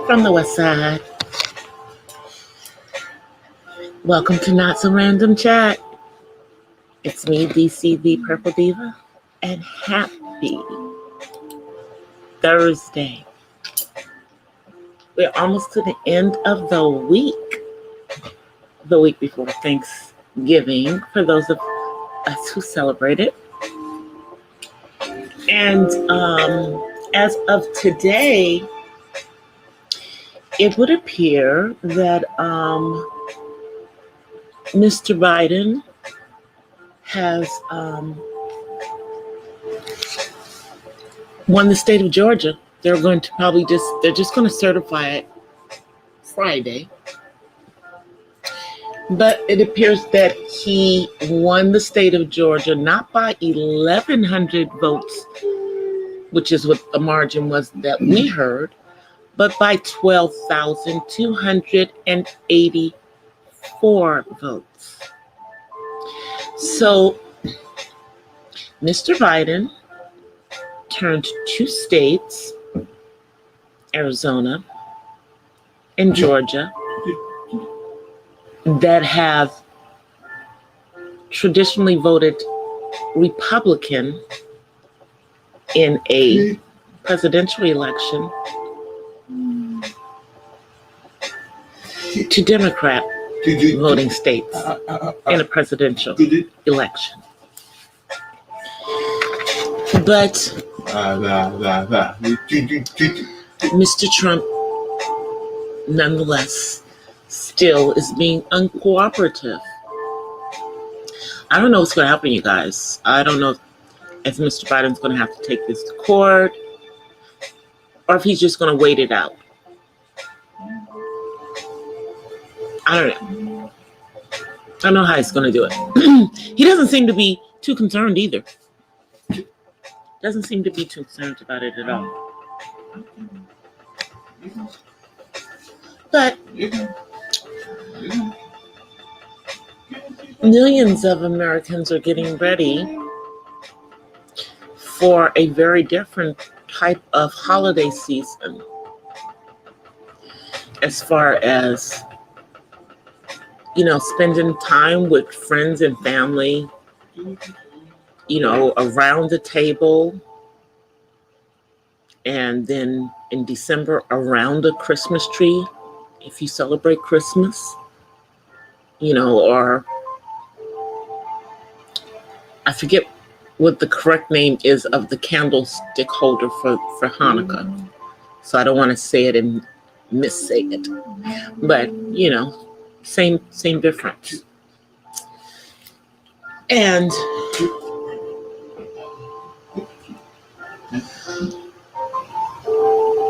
from the West Side. Welcome to Not So Random Chat. It's me, DC the Purple Diva, and happy Thursday. We're almost to the end of the week before Thanksgiving, for those of us who celebrate it. And as of today, it would appear that Mr. Biden has won the state of Georgia. They're just going to certify it Friday. But it appears that he won the state of Georgia not by 1,100 votes, which is what the margin was that we heard, but by 12,284 votes. So Mr. Biden turned two states, Arizona and Georgia, that have traditionally voted Republican in a presidential election to Democrat voting states in a presidential election. But Mr. Trump, nonetheless, still is being uncooperative. I don't know what's going to happen, you guys. I don't know if Mr. Biden's going to have to take this to court or if he's just going to wait it out. I don't know. I don't know how he's going to do it. He doesn't seem to be too concerned either. Doesn't seem to be too concerned about it at all. But millions of Americans are getting ready for a very different type of holiday season, as far as, spending time with friends and family, around the table, and then in December around the Christmas tree, if you celebrate Christmas, or I forget what the correct name is of the candlestick holder for Hanukkah. So I don't want to say it and missay it. But, same difference. And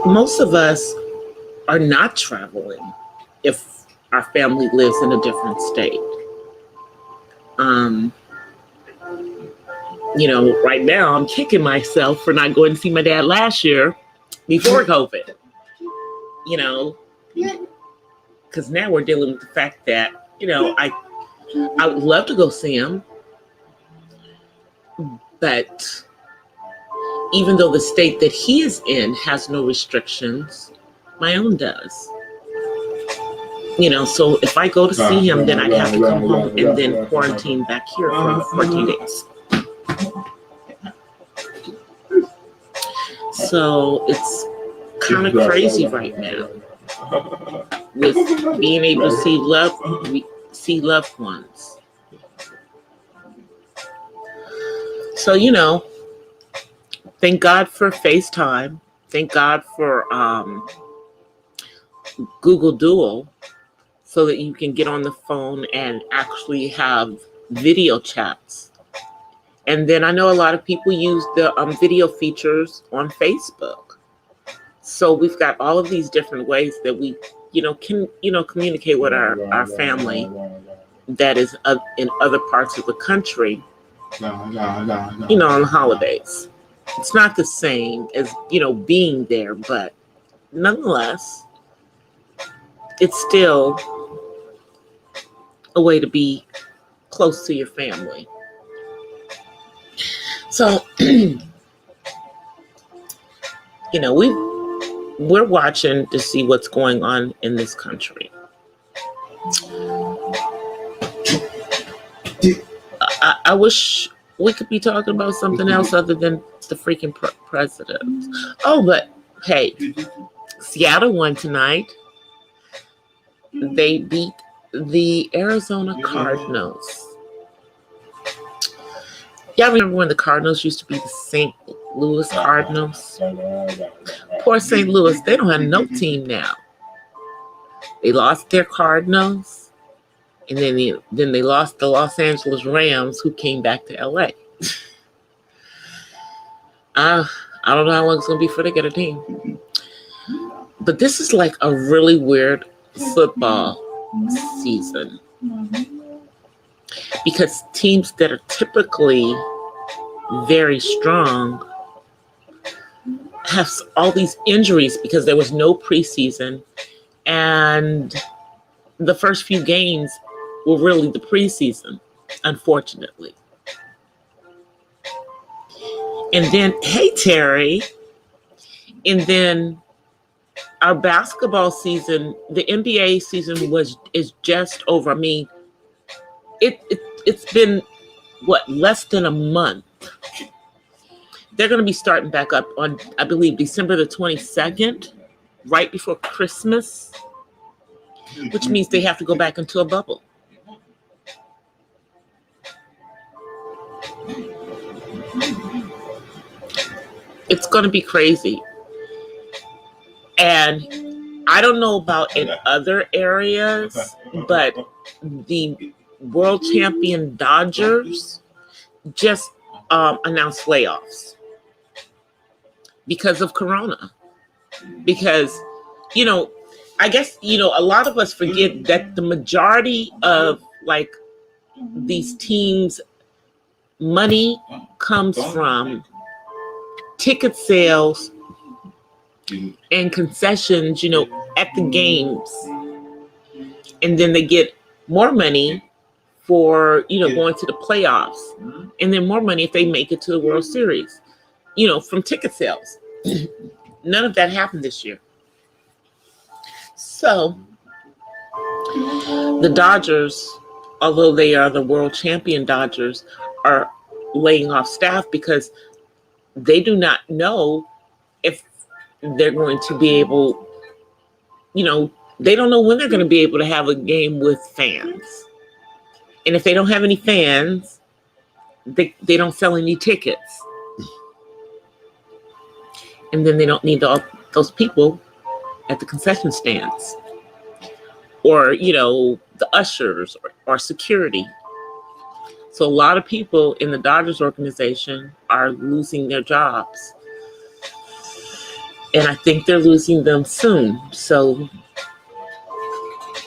most of us are not traveling if our family lives in a different state. Right now I'm kicking myself for not going to see my dad last year before COVID. Because now we're dealing with the fact that, I would love to go see him, but even though the state that he is in has no restrictions, my own does. So if I go to see him, then I'd have to come home and then quarantine back here for 14 days. So it's kind of crazy right now with being able to see loved ones. So, thank God for FaceTime. Thank God for Google Duo, so that you can get on the phone and actually have video chats. And then I know a lot of people use the video features on Facebook. So we've got all of these different ways that we, can, communicate with our family that is in other parts of the country, on the holidays. It's not the same as, being there, but nonetheless, it's still a way to be close to your family. So, we've we're watching to see what's going on in this country. I wish we could be talking about something else other than the freaking president. Oh, but hey, Seattle won tonight. They beat the Arizona Cardinals. Y'all remember when the Cardinals used to be the St. Louis Cardinals? Poor St. Louis, they don't have no team now. They lost their Cardinals, and then they lost the Los Angeles Rams, who came back to LA. I don't know how long it's going to be before they get a team. But this is like a really weird football season. Because teams that are typically very strong have all these injuries because there was no preseason. And the first few games were really the preseason, unfortunately. And then, hey, Terry. And then our basketball season, the NBA season is just over. I mean, it's been, less than a month. They're going to be starting back up on, I believe, December the 22nd, right before Christmas, which means they have to go back into a bubble. It's going to be crazy. And I don't know about in other areas, but the world champion Dodgers just announced layoffs because of Corona. Because, I guess, a lot of us forget that the majority of like these teams' money comes from ticket sales and concessions, at the games. And then they get more money for, going to the playoffs. And then more money if they make it to the World Series, from ticket sales. None of that happened this year. So the Dodgers, although they are the world champion Dodgers, are laying off staff because they do not know if they're going to be able, they don't know when they're going to be able to have a game with fans. And if they don't have any fans, they don't sell any tickets. And then they don't need those people at the concession stands or, the ushers or security. So a lot of people in the Dodgers organization are losing their jobs. And I think they're losing them soon. So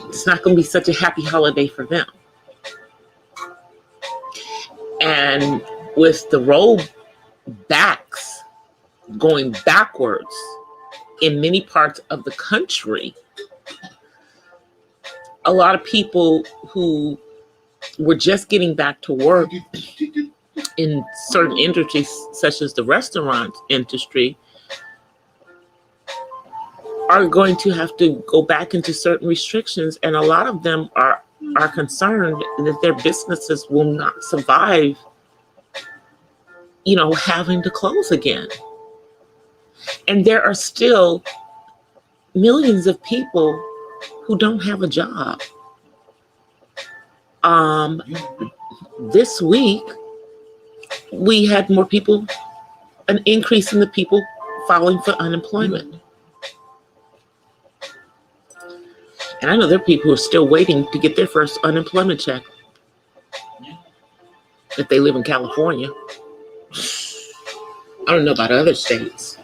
it's not going to be such a happy holiday for them. And with the rollbacks going backwards in many parts of the country, a lot of people who were just getting back to work in certain industries, such as the restaurant industry, are going to have to go back into certain restrictions. And a lot of them are concerned that their businesses will not survive, having to close again. And there are still millions of people who don't have a job. This week, we had more people, an increase in the people filing for unemployment. And I know there are people who are still waiting to get their first unemployment check if they live in California. I don't know about other states.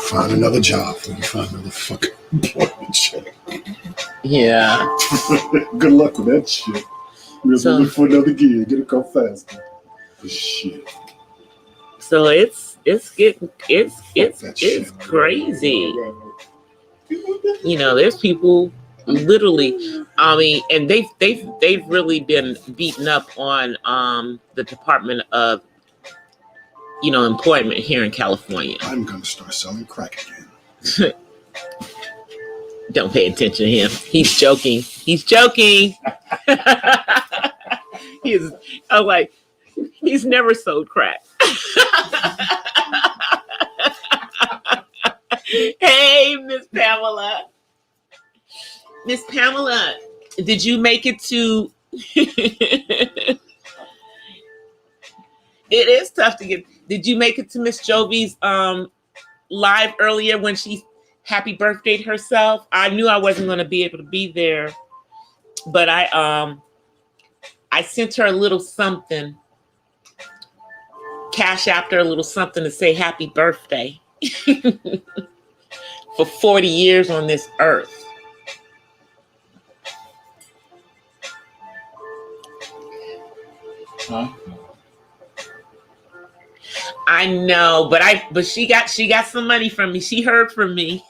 Find another job when you find another fucking employment check. Yeah. Good luck with that shit. We're looking for another gig. Get it come faster. Shit. So it's crazy. There's people literally, and they've really been beaten up on the Department of employment here in California. I'm going to start selling crack again. Don't pay attention to him. He's joking. He's joking. I'm like, he's never sold crack. Hey, Miss Pamela. Miss Pamela, did you make it to... It is tough to get... Did you make it to Miss Jovi's live earlier when she happy birthdayed herself? I knew I wasn't going to be able to be there, but I sent her a little something, cash after a little something to say happy birthday for 40 years on this earth. Huh? I know, but she got some money from me. She heard from me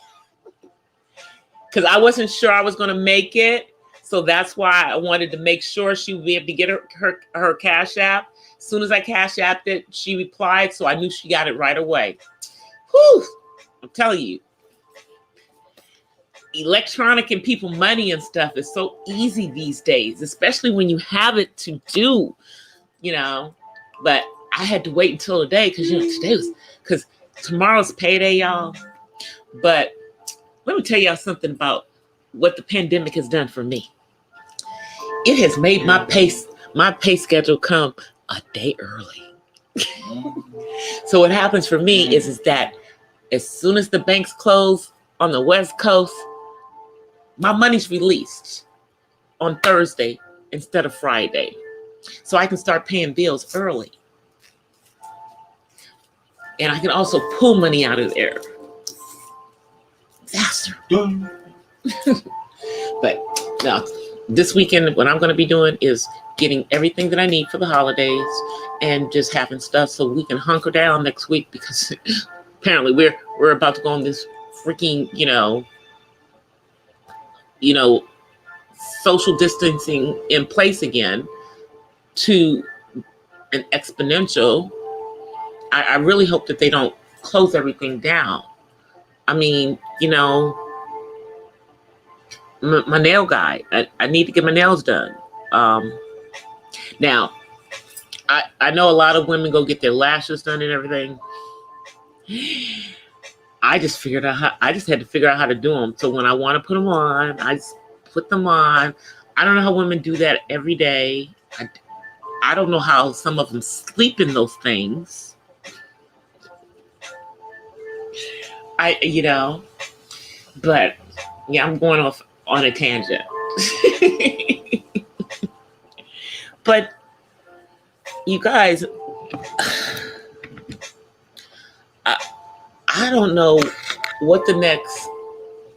because I wasn't sure I was going to make it. So that's why I wanted to make sure she would be able to get her Cash App. As soon as I Cash Apped it, she replied. So I knew she got it right away. Whew, I'm telling you, electronic and people money and stuff is so easy these days, especially when you have it to do, but I had to wait until today because tomorrow's payday, y'all. But let me tell y'all something about what the pandemic has done for me. It has made my pay schedule come a day early. So what happens for me is that as soon as the banks close on the West Coast, my money's released on Thursday instead of Friday. So I can start paying bills early. And I can also pull money out of there faster. But now, this weekend, what I'm going to be doing is getting everything that I need for the holidays and just having stuff so we can hunker down next week because apparently we're about to go on this freaking, social distancing in place again to an exponential. I really hope that they don't close everything down. I mean, my nail guy, I need to get my nails done. Now, I know a lot of women go get their lashes done and everything. I just had to figure out how to do them. So when I want to put them on, I just put them on. I don't know how women do that every day. I don't know how some of them sleep in those things. But yeah, I'm going off on a tangent. But you guys, I don't know what the next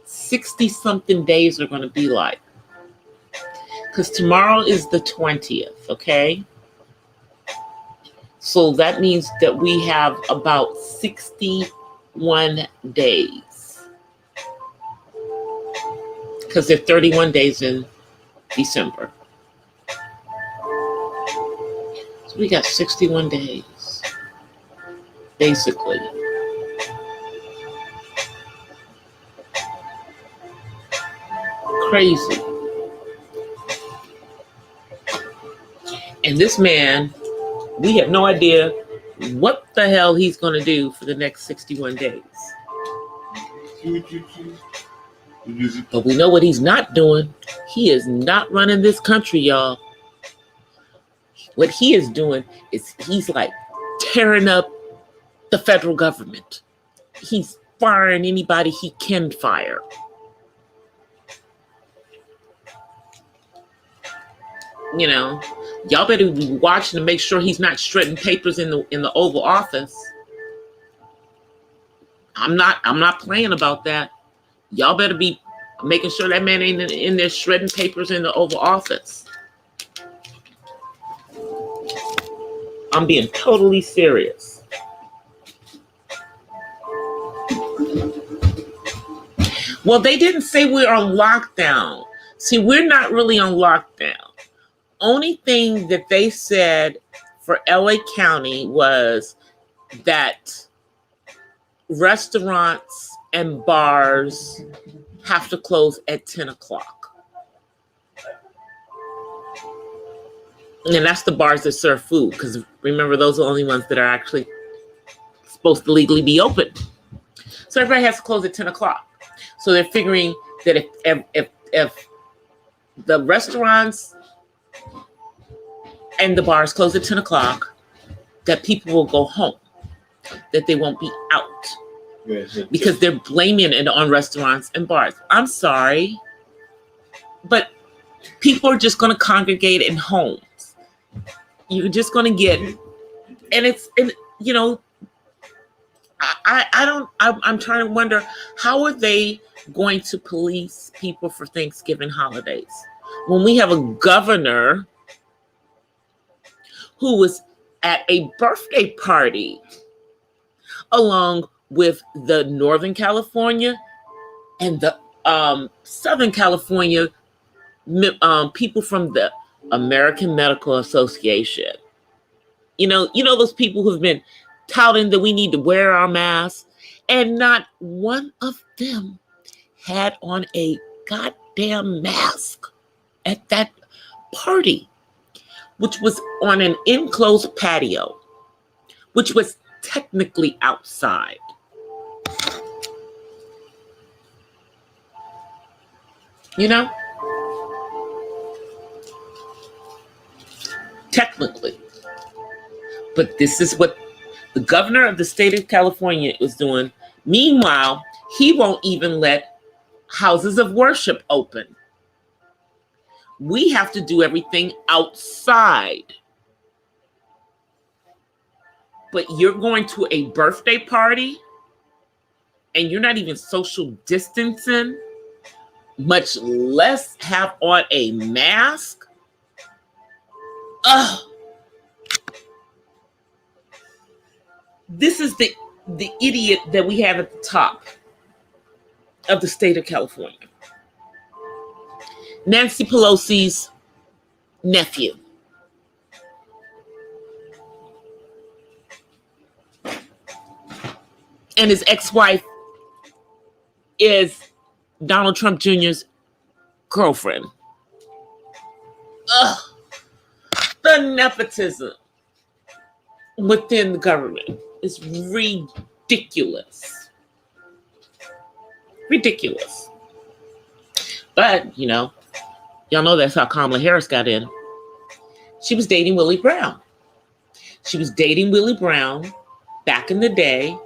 60-something days are going to be like. Because tomorrow is the 20th, okay? So that means that we have about 61 days. Because there are 31 days in December. So we got 61 days, basically. Crazy. And this man, we have no idea what the hell he's going to do for the next 61 days. But we know what he's not doing. He is not running this country, y'all. What he is doing is he's like tearing up the federal government. He's firing anybody he can fire. Y'all better be watching to make sure he's not shredding papers in the Oval Office. I'm not playing about that. Y'all better be making sure that man ain't in there shredding papers in the Oval Office. I'm being totally serious. Well, they didn't say we're on lockdown. See, we're not really on lockdown. Only thing that they said for LA County was that restaurants and bars have to close at 10 o'clock. And that's the bars that serve food, because remember, those are the only ones that are actually supposed to legally be open. So everybody has to close at 10 o'clock. So they're figuring that if the restaurants and the bars close at 10 o'clock, that people will go home, that they won't be out, because they're blaming it on restaurants and bars. I'm sorry, but people are just going to congregate in homes. You're just going to get, I'm trying to wonder, how are they going to police people for Thanksgiving holidays when we have a governor who was at a birthday party along with the Northern California and the Southern California people from the American Medical Association. You know those people who've been touting that we need to wear our masks, and not one of them had on a goddamn mask at that party, which was on an enclosed patio, which was technically outside. Technically. But this is what the governor of the state of California is doing. Meanwhile, he won't even let houses of worship open. We have to do everything outside. But you're going to a birthday party and you're not even social distancing, much less have on a mask. This is the idiot that we have at the top of the state of California. Nancy Pelosi's nephew. And his ex-wife is Donald Trump Jr.'s girlfriend. The nepotism within the government is ridiculous. Ridiculous. But, y'all know that's how Kamala Harris got in. She was dating Willie Brown. She was dating Willie Brown back in the day,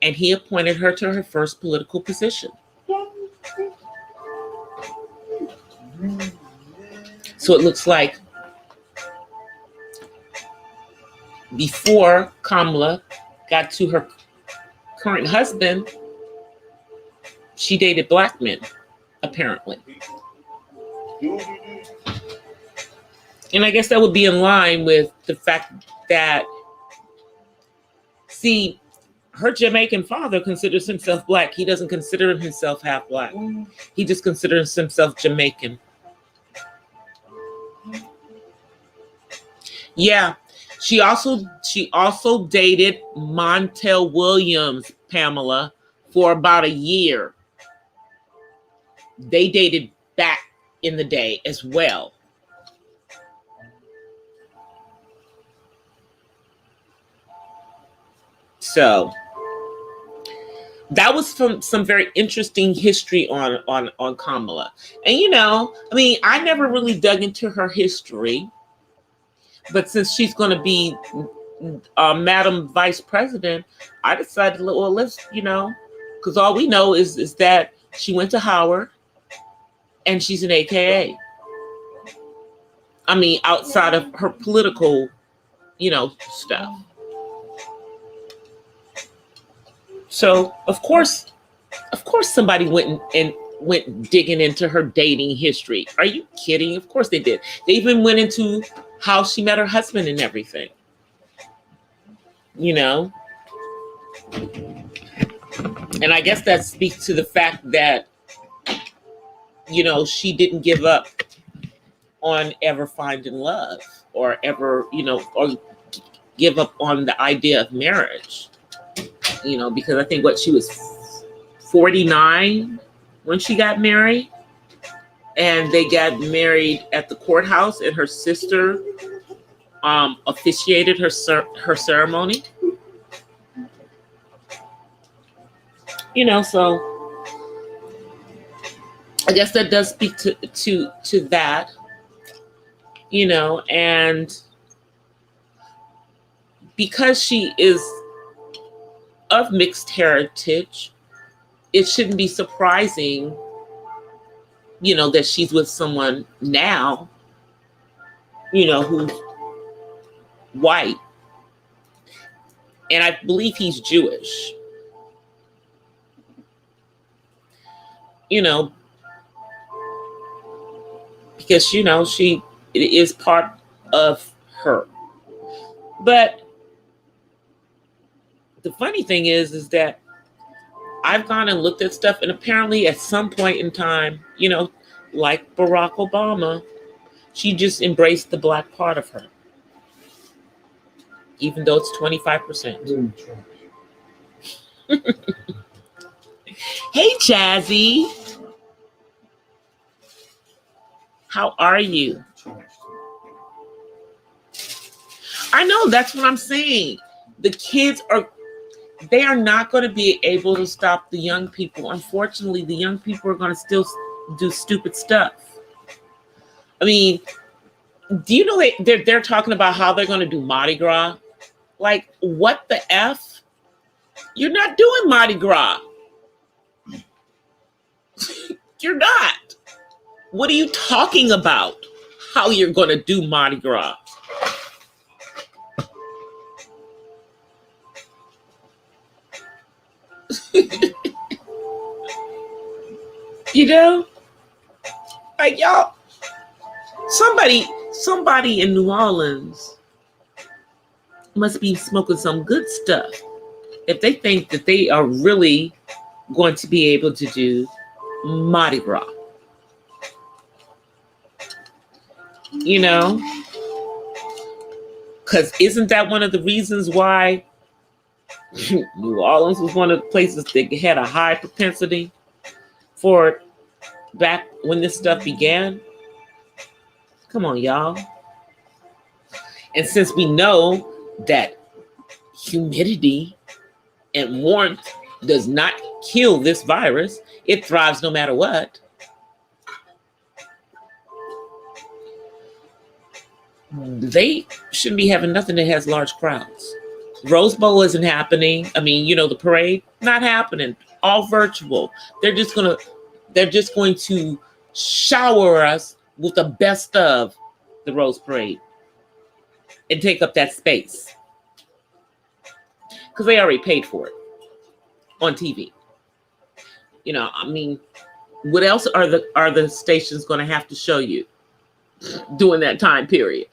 and he appointed her to her first political position. So it looks like before Kamala got to her current husband, she dated black men, apparently. And I guess that would be in line with the fact that, see, her Jamaican father considers himself black. He doesn't consider himself half black. He just considers himself Jamaican. Yeah. She also dated Montel Williams, Pamela, for about a year. They dated back in the day as well. So that was some very interesting history on Kamala. And I never really dug into her history. But since she's going to be Madam Vice President, I decided, well, let's, because all we know is that she went to Howard and she's an AKA. I mean, outside of her political, stuff. So, of course somebody went digging into her dating history. Are you kidding? Of course they did. They even went into how she met her husband and everything. And I guess that speaks to the fact that, she didn't give up on ever finding love or ever, or give up on the idea of marriage, because I think she was 49 when she got married, and they got married at the courthouse, and her sister officiated her ceremony. So I guess that does speak to that, and because she is of mixed heritage, it shouldn't be surprising, that she's with someone now, who's white. And I believe he's Jewish. Because, it is part of her. But the funny thing is that I've gone and looked at stuff, and apparently at some point in time, like Barack Obama, she just embraced the Black part of her, even though it's 25%. Hey, Jazzy. How are you? I know, that's what I'm saying. The kids they are not going to be able to stop the young people. Unfortunately, the young people are going to still do stupid stuff. I mean, do you know they're talking about how they're going to do Mardi Gras? Like, what the F? You're not doing Mardi Gras. You're not. What are you talking about? How you're going to do Mardi Gras? Like, y'all, somebody in New Orleans must be smoking some good stuff if they think that they are really going to be able to do Mardi Gras. Because isn't that one of the reasons why New Orleans was one of the places that had a high propensity for back when this stuff began? Come on, y'all. And since we know that humidity and warmth does not kill this virus, it thrives no matter what. They shouldn't be having nothing that has large crowds. Rose Bowl isn't happening. I mean, the parade, not happening. All virtual. They're just going to shower us with the best of the Rose Parade and take up that space. Because they already paid for it on TV. I mean, what else are the stations going to have to show you during that time period?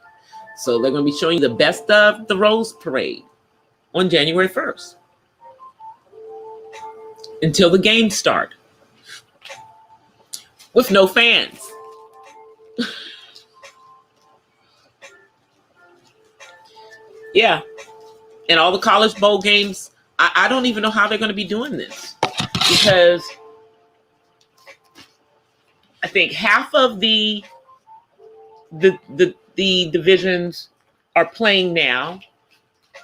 So they're going to be showing you the best of the Rose Parade on January 1st until the games start with no fans. Yeah. And all the college bowl games, I don't even know how they're going to be doing this, because I think half of the divisions are playing now,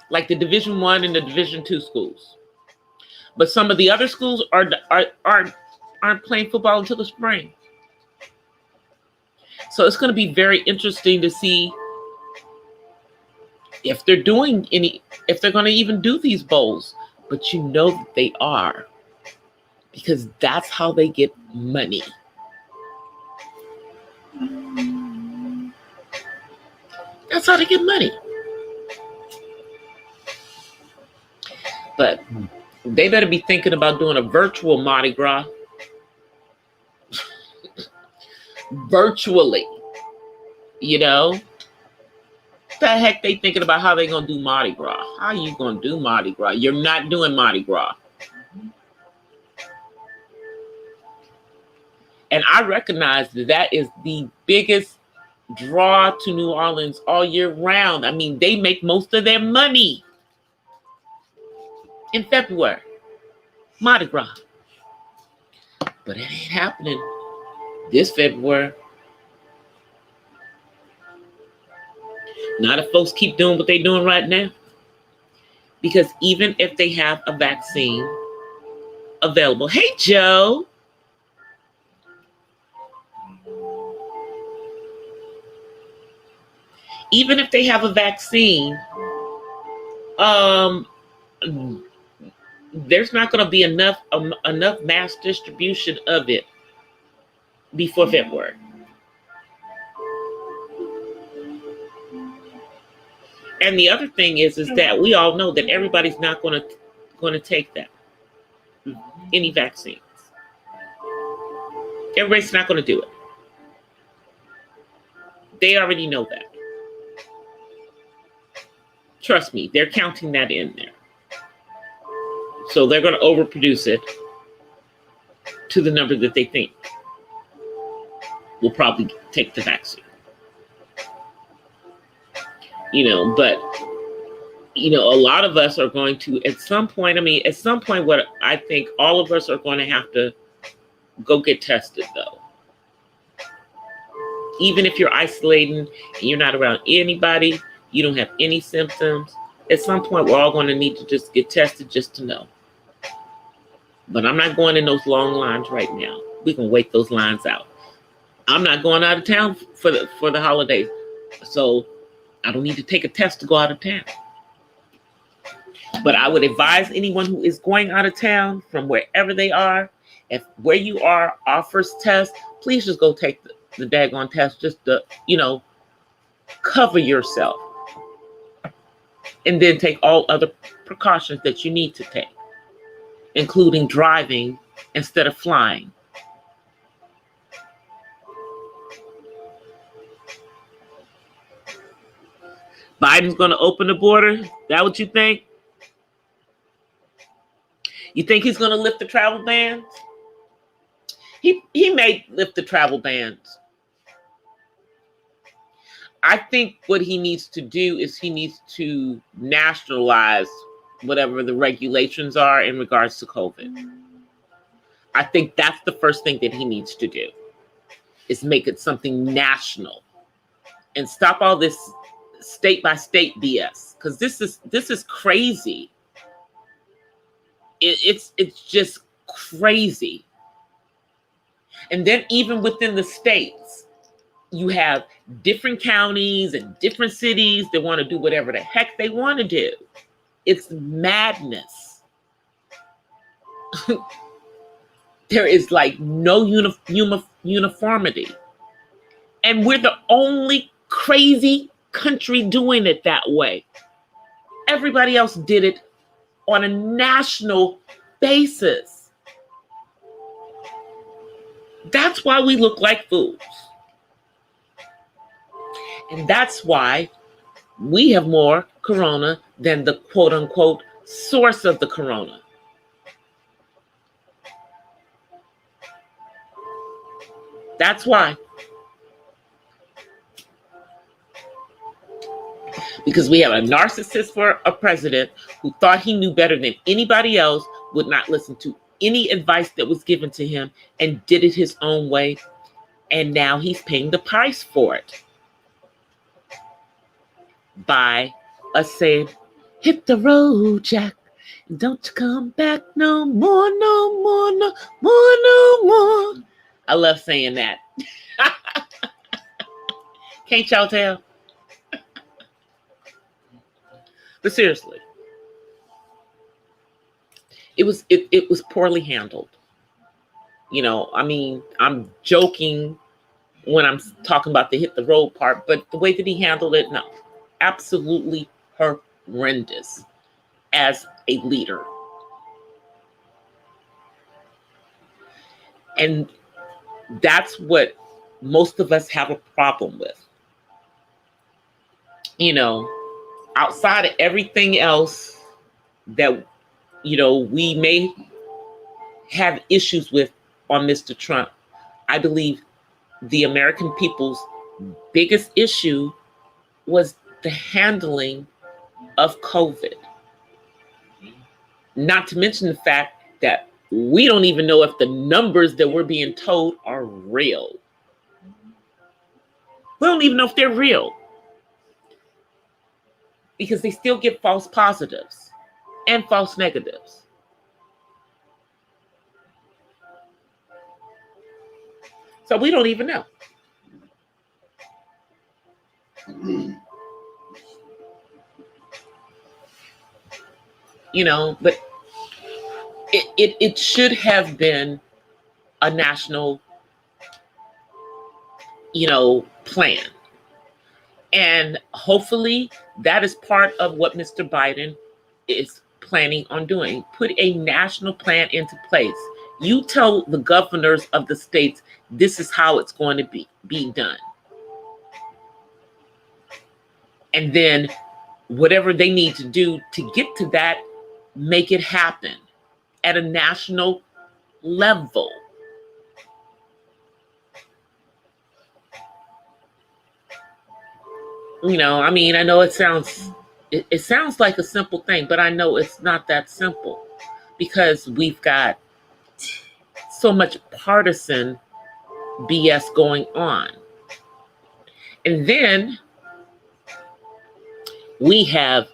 like the Division I and the Division II schools. But some of the other schools aren't playing football until the spring. So it's going to be very interesting to see if they're doing if they're going to even do these bowls. But that they are, because that's how they get money. That's how they get money. But they better be thinking about doing a virtual Mardi Gras. Virtually. The heck they thinking about how they going to do Mardi Gras? How are you going to do Mardi Gras? You're not doing Mardi Gras. And I recognize that is the biggest draw to New Orleans all year round. I mean, they make most of their money in February. Mardi Gras. But it ain't happening this February. Not if folks keep doing what they're doing right now. Because even if they have a vaccine available. Hey, Joe. Even if they have a vaccine, there's not going to be enough mass distribution of it before February. And the other thing is that we all know that everybody's not going to take that, any vaccines. Everybody's not going to do it. They already know that. Trust me, they're counting that in there. So they're going to overproduce it to the number that they think will probably take the vaccine. But, a lot of us are going to, at some point, what I think all of us are going to have to go get tested, though. Even if you're isolating and you're not around anybody, you don't have any symptoms, at some point, we're all going to need to just get tested just to know. But I'm not going in those long lines right now. We can wait those lines out. I'm not going out of town for the holidays. So I don't need to take a test to go out of town. But I would advise anyone who is going out of town from wherever they are, if where you are offers test, please just go take the daggone test just to, cover yourself. And then take all other precautions that you need to take, including driving instead of flying. Biden's going to open the border? Is that what you think? You think he's going to lift the travel bans? He may lift the travel bans. I think what he needs to do is he needs to nationalize whatever the regulations are in regards to COVID. I think that's the first thing that he needs to do, is make it something national and stop all this state by state BS, because this is crazy. It's just crazy. And then even within the states, you have different counties and different cities that want to do whatever the heck they want to do. It's madness. There is like no uniformity. And we're the only crazy country doing it that way. Everybody else did it on a national basis. That's why we look like fools. And that's why we have more corona than the quote unquote source of the corona. That's why. Because we have a narcissist for a president who thought he knew better than anybody else, would not listen to any advice that was given to him, and did it his own way. And now he's paying the price for it. By us saying, hit the road, Jack. Don't you come back no more, no more, no more, no more. I love saying that. Can't y'all tell? But seriously, it was poorly handled. I'm joking when I'm talking about the hit the road part, but the way that he handled it, no, absolutely horrendous as a leader. And that's what most of us have a problem with. Outside of everything else that, we may have issues with on Mr. Trump, I believe the American people's biggest issue was the handling of COVID. Not to mention the fact that we don't even know if the numbers that we're being told are real. We don't even know if they're real, because they still get false positives and false negatives. So we don't even know. You know, but it should have been a national, plan. And hopefully that is part of what Mr. Biden is planning on doing. Put a national plan into place. You tell the governors of the states, this is how it's going to be done. And then whatever they need to do to get to that, make it happen at a national level. I know it sounds like a simple thing, but I know it's not that simple, because we've got so much partisan BS going on. And then we have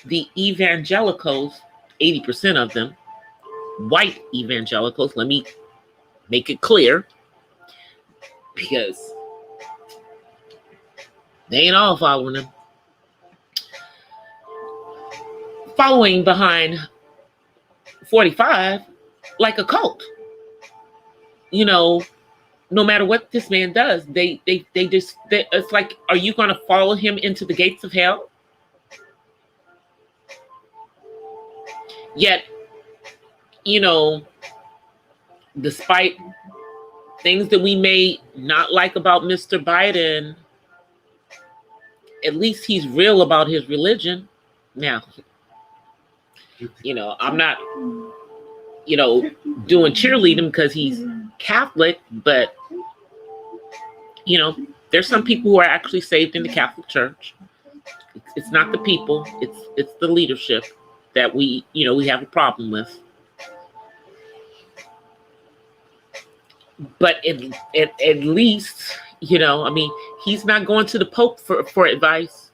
the evangelicals, 80% of them, white evangelicals, let me make it clear, because they ain't all following them. Following behind 45 like a cult. No matter what this man does, it's like, are you going to follow him into the gates of hell? Yet, despite things that we may not like about Mr. Biden, at least he's real about his religion. Now, I'm not, doing cheerleading because he's Catholic, but, there's some people who are actually saved in the Catholic Church. It's not the people, it's the leadership that we have a problem with. But at least, he's not going to the Pope for advice,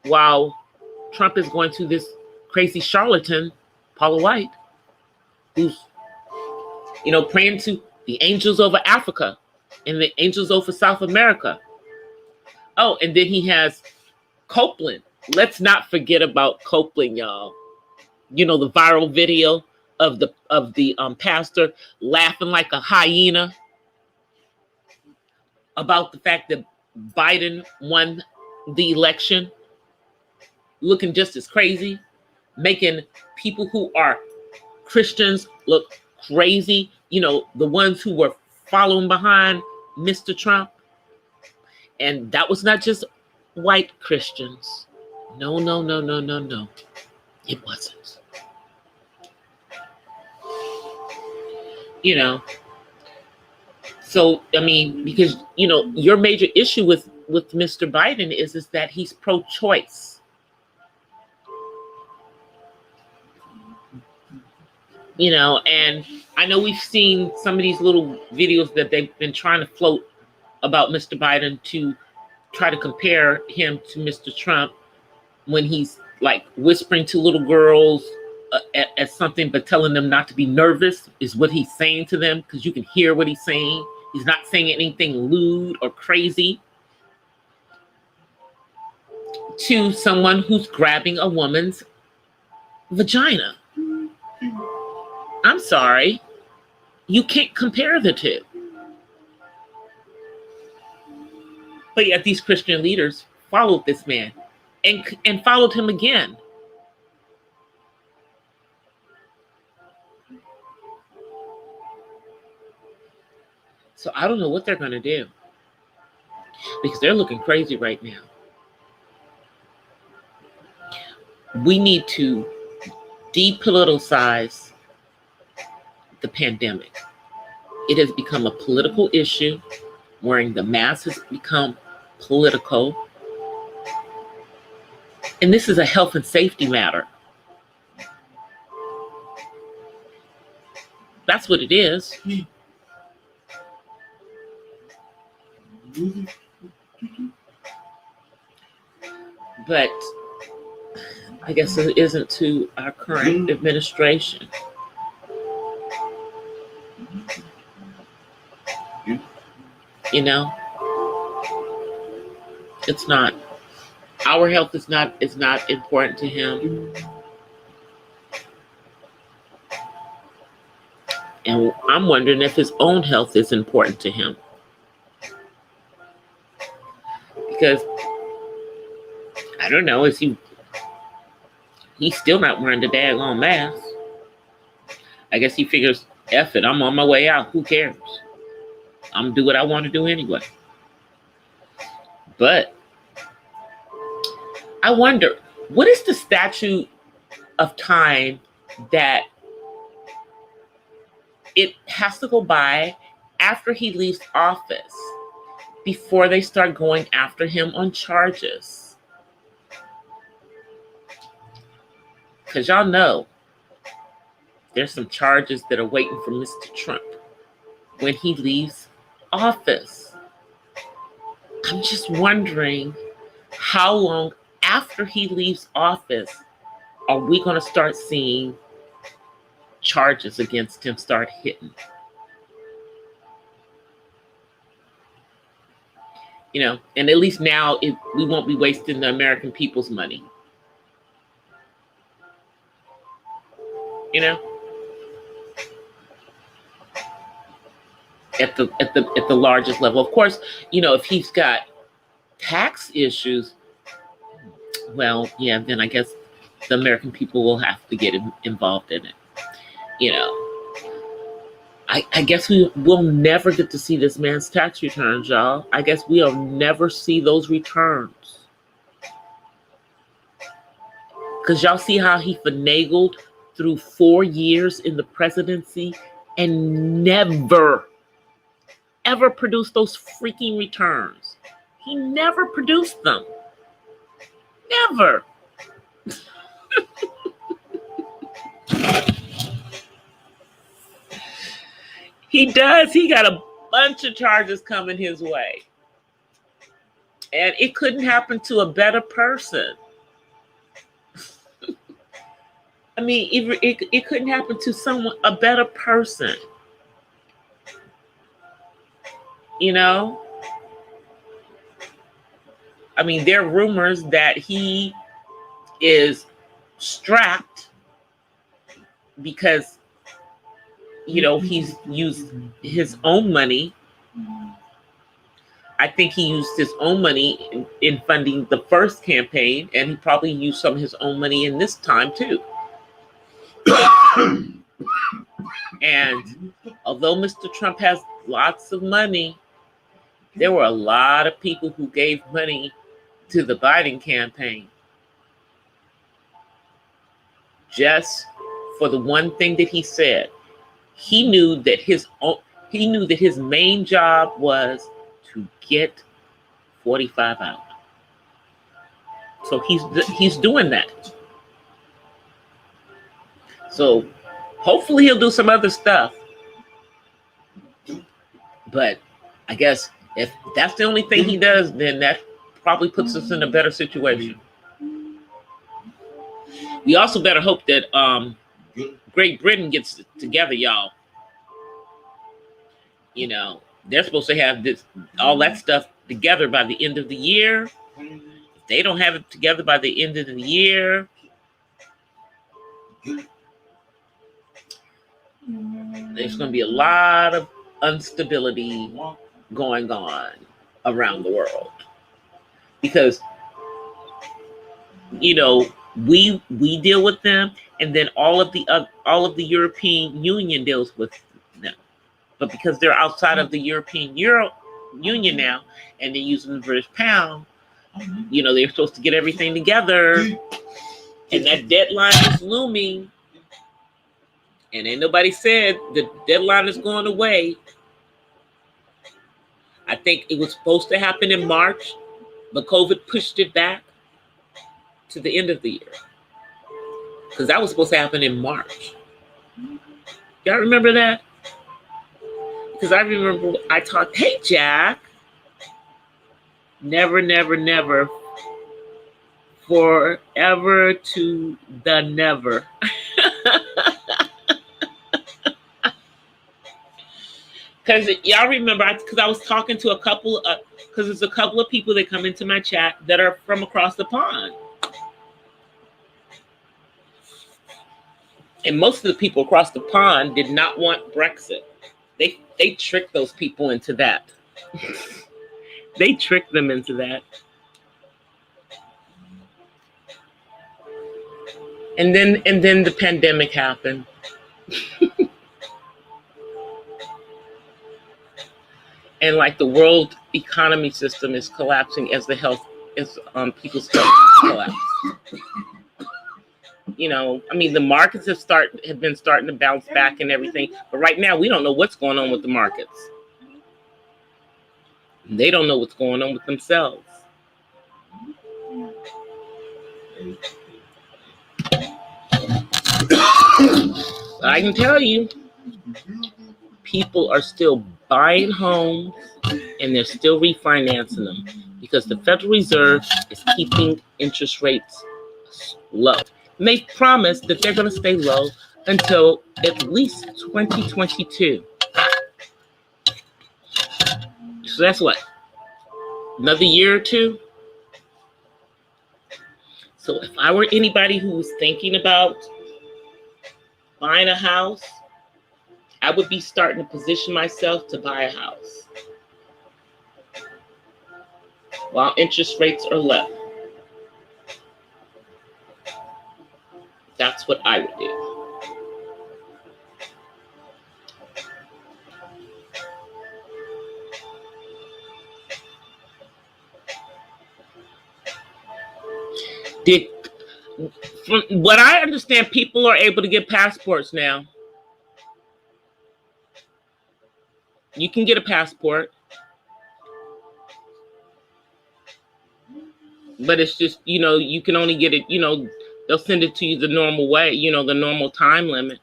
while Trump is going to this crazy charlatan, Paula White, who's, praying to the angels over Africa and the angels over South America. Oh, and then he has Copeland. Let's not forget about Copeland, y'all. The viral video of the pastor laughing like a hyena about the fact that Biden won the election, looking just as crazy, making people who are Christians look crazy, the ones who were following behind Mr. Trump. And that was not just white Christians. No. It wasn't. So, because, your major issue with Mr. Biden is that he's pro-choice. And I know we've seen some of these little videos that they've been trying to float about Mr. Biden to try to compare him to Mr. Trump, when he's like whispering to little girls at something, but telling them not to be nervous is what he's saying to them, because you can hear what he's saying. He's not saying anything lewd or crazy. To someone who's grabbing a woman's vagina. I'm sorry. You can't compare the two. But yet these Christian leaders followed this man and followed him again. So I don't know what they're going to do, because they're looking crazy right now. We need to depoliticize the pandemic. It has become a political issue. wearing the mask has become political. And this is a health and safety matter. That's what it is. But I guess it isn't to our current administration. You know, it's not. Our health is not important to him. And I'm wondering if his own health is important to him. Because I don't know, he's still not wearing the daggone mask. I guess he figures, F it, I'm on my way out. Who cares? I'm gonna do what I want to do anyway. But I wonder, what is the statute of time that it has to go by after he leaves office before they start going after him on charges? Because y'all know there's some charges that are waiting for Mr. Trump when he leaves office. I'm just wondering how long after he leaves office are we going to start seeing charges against him start hitting? You know, and at least now we won't be wasting the American people's money. You know, at the largest level. Of course, you know, if he's got tax issues, well, yeah, then I guess the American people will have to get involved in it. You know, I guess we will never get to see this man's tax returns, y'all. I guess we'll never see those returns. Because y'all see how he finagled through 4 years in the presidency and never, ever produced those freaking returns. He never produced them. Never. He does. He got a bunch of charges coming his way. And it couldn't happen to a better person. I mean, it couldn't happen to a better person. You know? I mean, there are rumors that he is strapped because, you know, he's used his own money. I think he used his own money in funding the first campaign, and he probably used some of his own money in this time too. And although Mr. Trump has lots of money, there were a lot of people who gave money to the Biden campaign just for the one thing that he said. He knew that his main job was to get 45 out. So he's doing that. So hopefully he'll do some other stuff. But I guess if that's the only thing he does, then that probably puts us in a better situation. We also better hope that Great Britain gets it together, y'all. You know, they're supposed to have all that stuff together by the end of the year. If they don't have it together by the end of the year, there's going to be a lot of instability going on around the world. Because, you know, we deal with them, and then all of the European Union deals with them. But because they're outside of the European Union now, and they're using the British pound, you know, they're supposed to get everything together, and that deadline is looming. And ain't nobody said the deadline is going away. I think it was supposed to happen in March, but COVID pushed it back to the end of the year. Because that was supposed to happen in March. Y'all remember that? Because I remember I talked, hey, Jack. Never, never, never. Forever to the never. Because y'all remember, because I was talking to a couple of, because there's a couple of people that come into my chat that are from across the pond. And most of the people across the pond did not want Brexit. They tricked those people into that. They tricked them into that. And then the pandemic happened. And like the world economy system is collapsing as the health is people's health collapse. You know, I mean, the markets have been starting to bounce back and everything, but right now we don't know what's going on with the markets. They don't know what's going on with themselves. I can tell you, people are still buying homes and they're still refinancing them because the Federal Reserve is keeping interest rates low. And they promise that they're going to stay low until at least 2022. So that's what? Another year or two? So if I were anybody who was thinking about buying a house, I would be starting to position myself to buy a house while interest rates are low. That's what I would do. From what I understand, people are able to get passports now. You can get a passport. But it's just, you know, you can only get it, you know, they'll send it to you the normal way, you know, the normal time limit.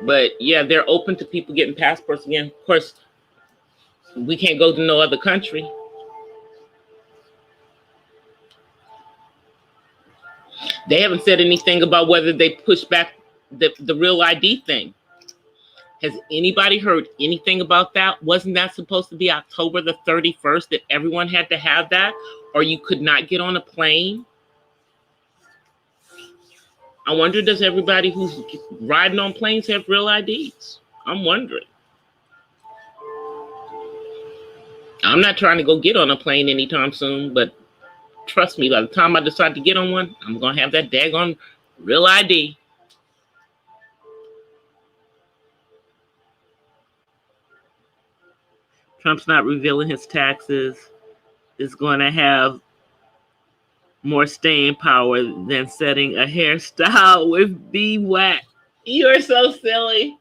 But yeah, they're open to people getting passports again. Of course, we can't go to no other country. They haven't said anything about whether they push back the real ID thing. Has anybody heard anything about that? Wasn't that supposed to be October the 31st that everyone had to have that? Or you could not get on a plane? I wonder, does everybody who's riding on planes have real IDs? I'm wondering. I'm not trying to go get on a plane anytime soon, but trust me, by the time I decide to get on one, I'm going to have that daggone real ID. Trump's not revealing his taxes. Is going to have more staying power than setting a hairstyle with beeswax. You are so silly.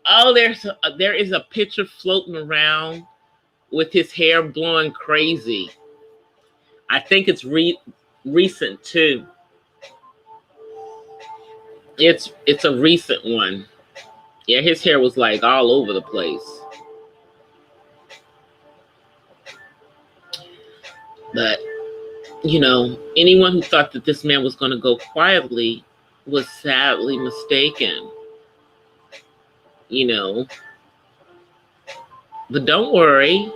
Oh, there is a picture floating around with his hair blowing crazy. I think it's recent too. It's a recent one. Yeah, his hair was like all over the place. But, you know, anyone who thought that this man was going to go quietly was sadly mistaken. You know. But don't worry.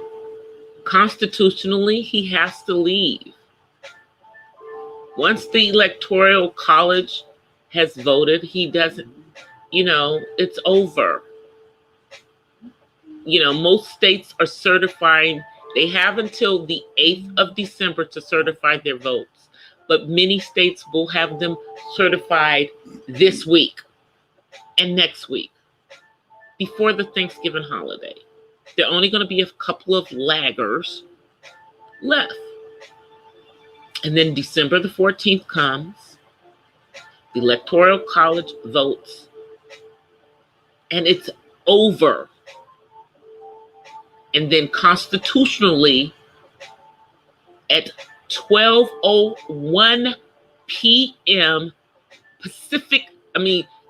Constitutionally, he has to leave. Once the Electoral College has voted, he doesn't, you know, it's over. You know, most states are certifying. They have until the 8th of December to certify their votes. But many states will have them certified this week and next week before the Thanksgiving holiday. There are only going to be a couple of laggers left. And then December the 14th comes. The Electoral College votes. And it's over. And then constitutionally at 12:01 p.m.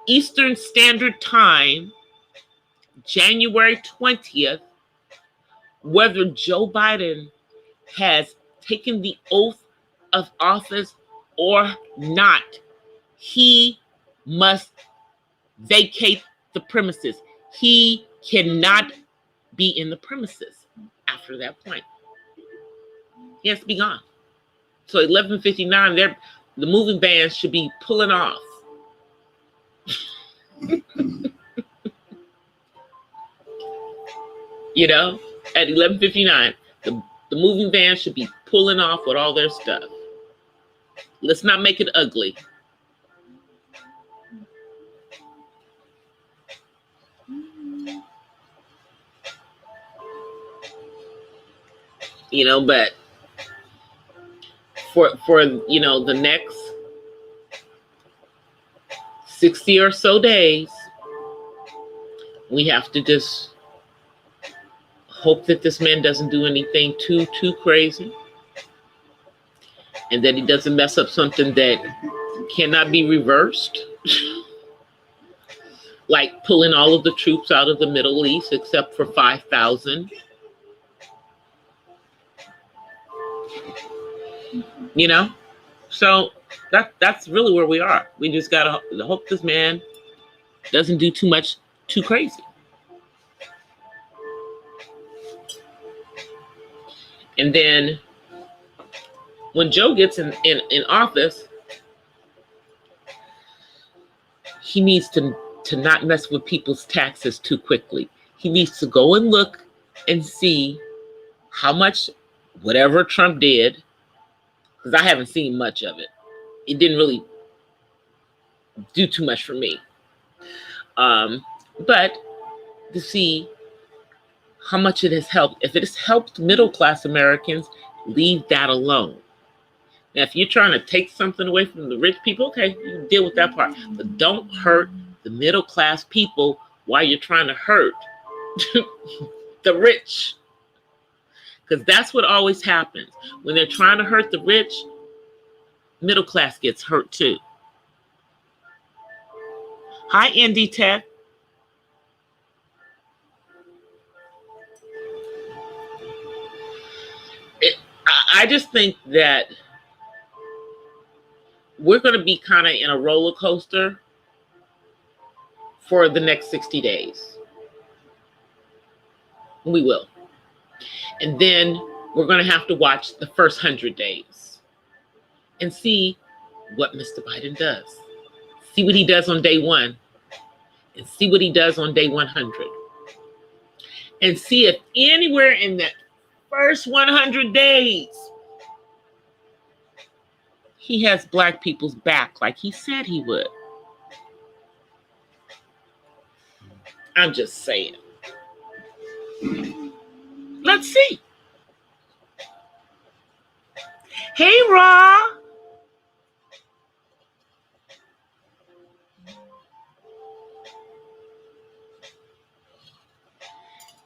Eastern Standard Time, January 20th, whether Joe Biden has taken the oath of office or not, he must vacate the premises. He cannot be in the premises after that point. He has to be gone. So 11:59, the moving van should be pulling off. You know, at 11:59, the moving van should be pulling off with all their stuff. Let's not make it ugly. You know, but for the next 60 or so days, we have to just hope that this man doesn't do anything too crazy, and that he doesn't mess up something that cannot be reversed, like pulling all of the troops out of the Middle East except for 5,000. You know, so that's really where we are. We just gotta hope this man doesn't do too crazy. And then when Joe gets in office, he needs to not mess with people's taxes too quickly. He needs to go and look and see how much whatever Trump did, because I haven't seen much of it. It didn't really do too much for me. But to see how much it has helped. If it has helped middle-class Americans, leave that alone. Now, if you're trying to take something away from the rich people, okay, you can deal with that part. But don't hurt the middle-class people while you're trying to hurt the rich. Because that's what always happens. When they're trying to hurt the rich, middle class gets hurt too. Hi, Indie Tech. I just think that we're going to be kind of in a roller coaster for the next 60 days. We will. And then we're going to have to watch the first 100 days and see what Mr. Biden does. See what he does on day 1 and see what he does on day 100. And see if anywhere in that first 100 days he has black people's back like he said he would. I'm just saying. Let's see. Hey, Ra.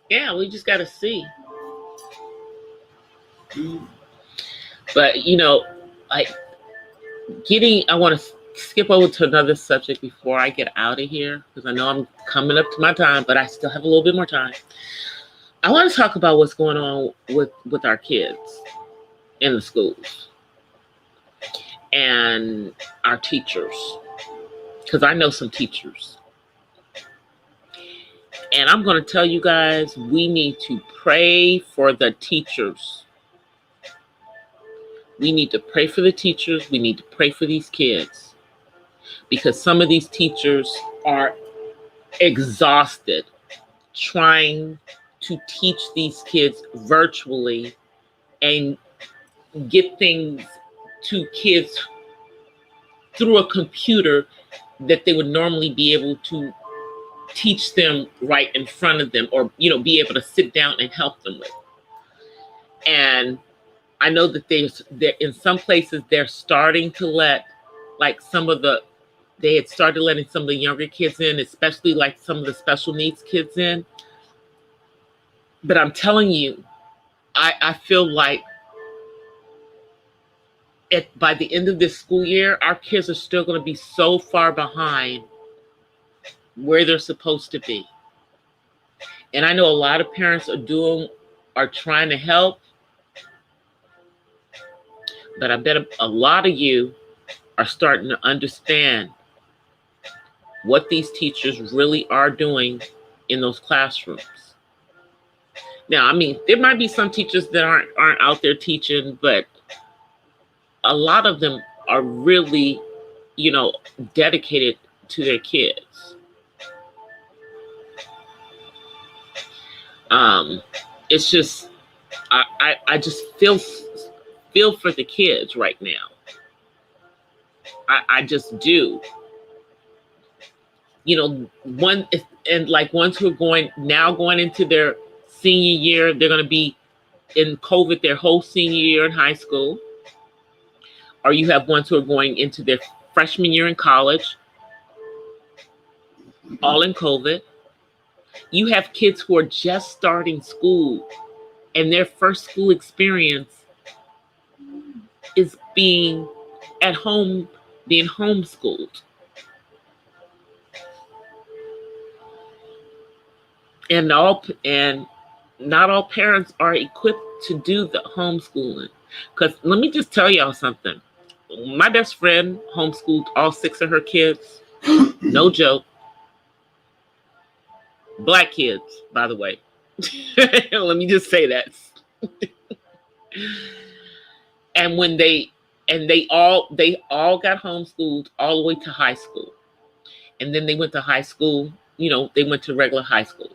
Yeah, we just got to see. But, I want to skip over to another subject before I get out of here, because I know I'm coming up to my time, but I still have a little bit more time. I want to talk about what's going on with our kids in the schools and our teachers, because I know some teachers. And I'm going to tell you guys, we need to pray for the teachers. We need to pray for the teachers. We need to pray for these kids, because some of these teachers are exhausted trying to teach these kids virtually and get things to kids through a computer that they would normally be able to teach them right in front of them, or be able to sit down and help them with. And I know that they're in some places they're starting to let they had started letting some of the younger kids in, especially like some of the special needs kids in. But I'm telling you, I feel like by the end of this school year, our kids are still going to be so far behind where they're supposed to be. And I know a lot of parents are trying to help, but I bet a lot of you are starting to understand what these teachers really are doing in those classrooms. Now, I mean, there might be some teachers that aren't out there teaching, but a lot of them are really, dedicated to their kids. It's just, I just feel for the kids right now. I just do. Ones who are going into their senior year, they're going to be in COVID their whole senior year in high school. Or you have ones who are going into their freshman year in college, all in COVID. You have kids who are just starting school, and their first school experience is being at home, being homeschooled. And not all parents are equipped to do the homeschooling. Because let me just tell y'all something. My best friend homeschooled all 6 of her kids. No joke. Black kids, by the way. Let me just say that. And when they all got homeschooled all the way to high school. And then they went to high school, they went to regular high school.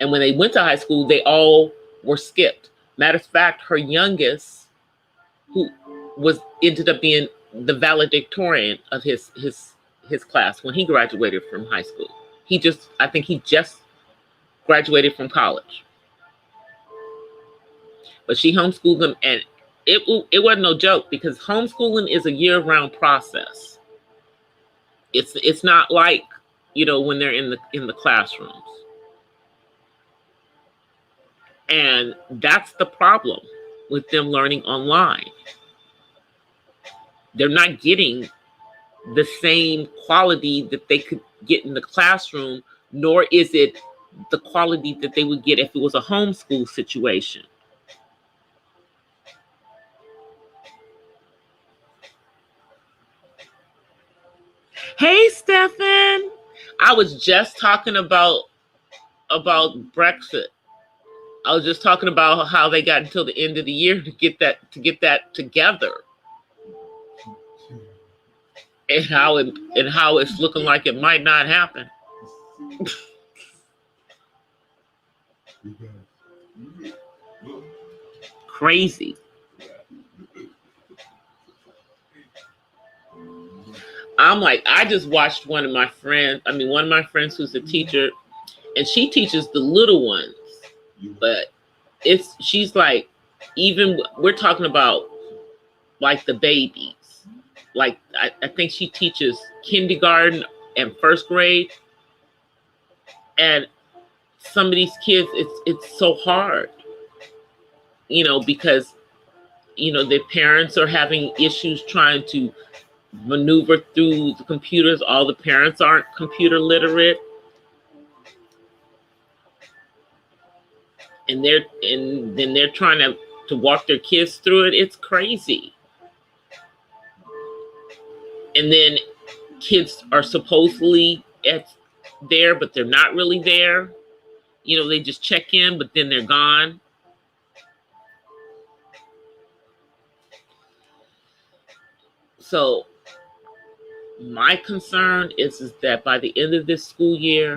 And when they went to high school, they all were skipped. Matter of fact, her youngest, who ended up being the valedictorian of his class when he graduated from high school. I think he just graduated from college. But she homeschooled them, and it wasn't no joke, because homeschooling is a year-round process. It's not like, when they're in the classrooms. And that's the problem with them learning online. They're not getting the same quality that they could get in the classroom, nor is it the quality that they would get if it was a homeschool situation. Hey, Stefan. I was just talking about Brexit. I was just talking about how they got until the end of the year to get that together, and how it's looking like it might not happen. Crazy. I'm like, I just watched one of my friends who's a teacher, and she teaches the little ones, but she's like, even we're talking about like the babies. Like, I think she teaches kindergarten and first grade. And some of these kids, it's so hard, because, their parents are having issues trying to maneuver through the computers. All the parents aren't computer literate. And then they're trying to walk their kids through it. It's crazy. And then kids are supposedly there, but they're not really there. They just check in, but then they're gone. So my concern is that by the end of this school year,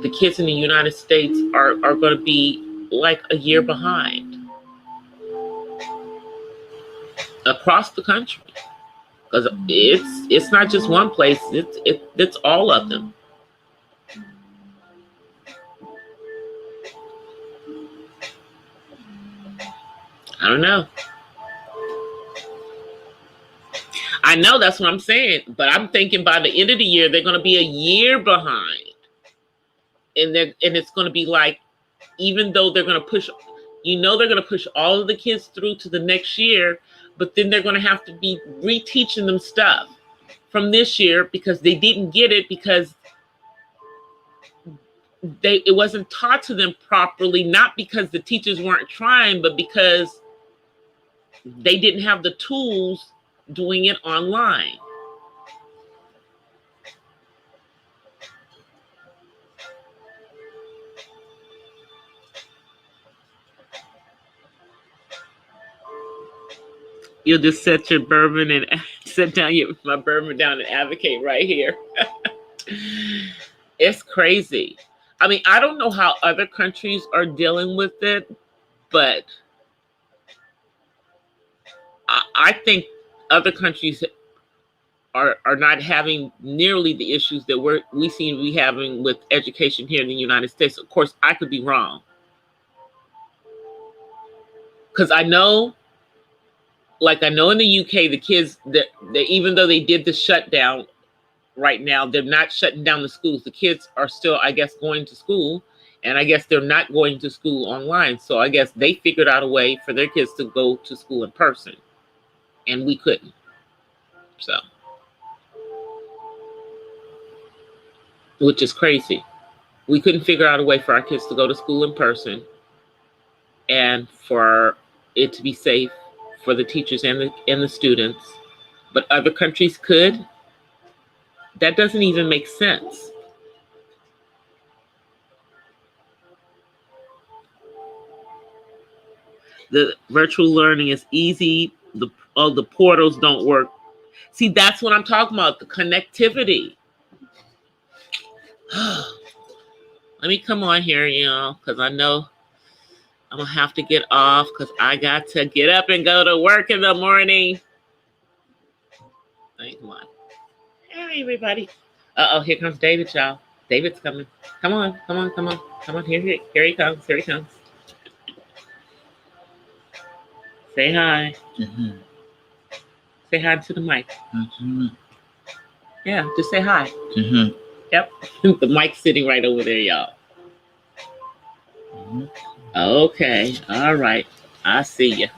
the kids in the United States are going to be like a year behind across the country. Because it's not just one place, it's all of them. I don't know. I know, that's what I'm saying, but I'm thinking by the end of the year they're going to be a year behind, and it's going to be like even though they're going to push, they're going to push all of the kids through to the next year, but then they're going to have to be reteaching them stuff from this year because they didn't get it because it wasn't taught to them properly, not because the teachers weren't trying, but because they didn't have the tools doing it online. You'll just set your bourbon and set down my bourbon down and advocate right here. It's crazy. I mean, I don't know how other countries are dealing with it, but I think other countries are not having nearly the issues that we seem to be having with education here in the United States. Of course, I could be wrong. Because I know in the UK, the kids, that even though they did the shutdown right now, they're not shutting down the schools. The kids are still, I guess, going to school. And I guess they're not going to school online. So I guess they figured out a way for their kids to go to school in person. And we couldn't. So, which is crazy. We couldn't figure out a way for our kids to go to school in person and for it to be safe for the teachers and the students. But other countries could. That doesn't even make sense. The virtual learning is easy. All the portals don't work. See, that's what I'm talking about, the connectivity. Let me come on here, because I know I'm going to have to get off because I got to get up and go to work in the morning. Hey, come on. Hey, everybody. Uh-oh, here comes David, y'all. David's coming. Come on. Here he comes. Here he comes. Say hi. Mm-hmm. Say hi to the mic. Mm-hmm. Yeah, just say hi. Mm-hmm. Yep. The mic's sitting right over there, y'all. Mm-hmm. Okay. All right. I see you.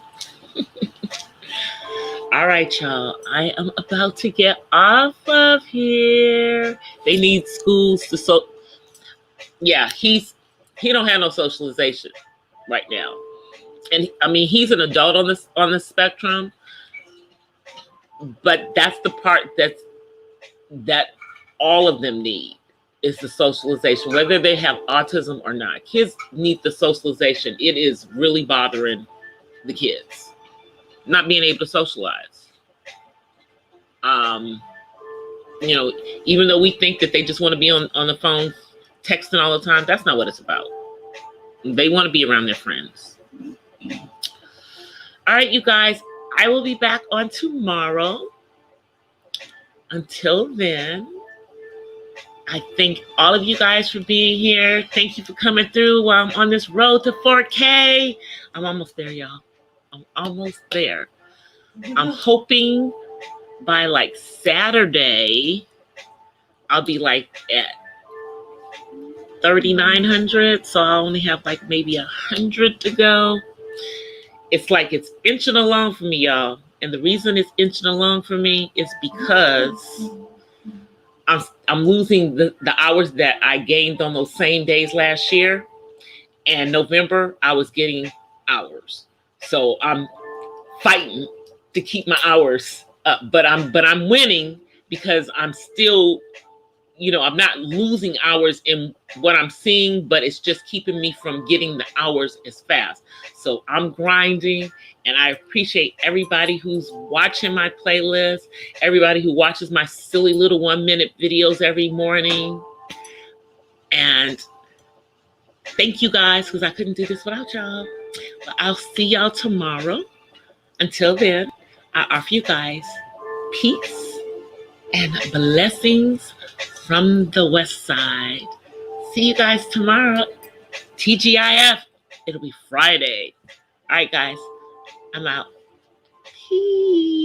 All right, y'all. I am about to get off of here. They need schools to yeah, he don't have no socialization right now. And I mean, he's an adult on the spectrum, but that's the part that all of them need is the socialization, whether they have autism or not. Kids need the socialization. It is really bothering the kids, not being able to socialize. Even though we think that they just want to be on the phone texting all the time, that's not what it's about. They want to be around their friends. All right, you guys, I will be back on tomorrow. Until then, I thank all of you guys for being here. Thank you for coming through while I'm on this road to 4K. I'm almost there, y'all. I'm almost there. I'm hoping by like Saturday, I'll be like at 3,900. So I only have like maybe 100 to go. It's like it's inching along for me, y'all. And the reason it's inching along for me is because I'm losing the hours that I gained on those same days last year. And November, I was getting hours. So I'm fighting to keep my hours up. But I'm winning because I'm still, I'm not losing hours in what I'm seeing, but it's just keeping me from getting the hours as fast. So I'm grinding, and I appreciate everybody who's watching my playlist, everybody who watches my silly little 1-minute videos every morning. And thank you guys, because I couldn't do this without y'all. But I'll see y'all tomorrow. Until then, I offer you guys peace and blessings from the West Side. See you guys tomorrow. TGIF. It'll be Friday. All right, guys. I'm out. Peace.